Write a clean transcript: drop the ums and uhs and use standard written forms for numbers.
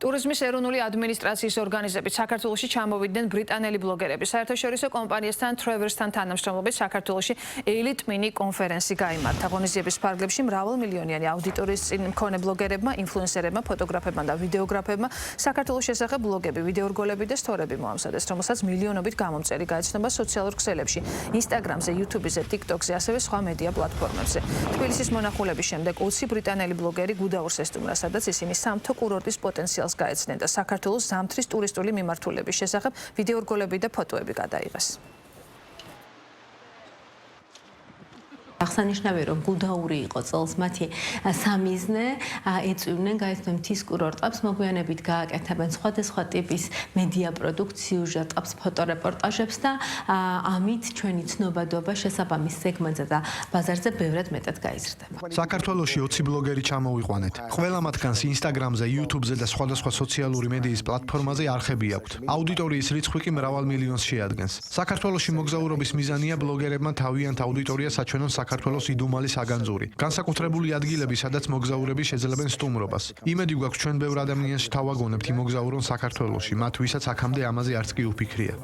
ტურიზმის ეროვნული ადმინისტრაციის ორგანიზებით საქართველოში ჩამოვიდნენ ბრიტანელი ბლოგერები. საერთაშორისო კომპანიასთან Traversთან თანამშრომლობით საქართველოში Elite Mini კონფერენცი გაიმართა. ღონისძიების ფარგლებში მრავალმილიონიანი აუდიტორიის წინ მქონე ბლოგერებმა, ინფლუენსერებმა, ფოტოგრაფებმა და ვიდეოგრაფებმა საქართველოს შესახებ ბლოგები, ვიდეორგოლები და სტორები მოამზადეს, რომელსაც მილიონობით გამომწერი გაეცნობა სოციალურ ქსელებში, Instagramზე, YouTube-ზე, TikTok-ზე, ასევე სხვა მედია პლატფორმებზე. თბილისის მონახულების შემდეგ 20 ბრიტანელი ბლოგერი გუდაურს ესტუმრა, სადაც ისინი სამთო კურორტის პოტენციალს გაეცნენ და საქართველოს ზამთრის ტურისტული მიმართულების შესახებ ვიდეორგოლები და ფოტოები გადაიღეს. აღსანიშნავია, რომ გუდაური იყო წელს მათი სამიზნე, ეწვივნენ გაეცნენ მთის კურორტებს, მოგვიანებით გააკეთებენ სხვადასხვა ტიპის მედია პროდუქციას, სიუჟეტებს, ფოტორეპორტაჟებს და ამით ჩვენი ცნობადობა შესაბამის სეგმენტზე და ბაზარზე ბევრად მეტად გაიზრდება. საქართველოში 20 ბლოგერი ჩამოვიყვანეთ. ყველა მათგანს Instagramზე, YouTube-ზე და სხვადასხვა სოციალური მედიის პლატფორმაზე არხები აქვთ. აუდიტორიის რიცხვი კი მრავალ მილიონს შეადგენს. საქართველოში მოგზაურობის მიზანია ბლოგერებმა თავიანთ აუდიტორიას აჩვენონ საქართველოს იდუმალი საგანძური. განსაკუთრებული ადგილები, სადაც მოგზაურები შეძლებენ სტუმრობას. იმედი გვაქვს ჩვენ ბევრ ადამიანს შევაგონებთ იმოგზაურონ საქართველოში, მათ ვისაც აქამდე ამაზე არც კი უფიქრია.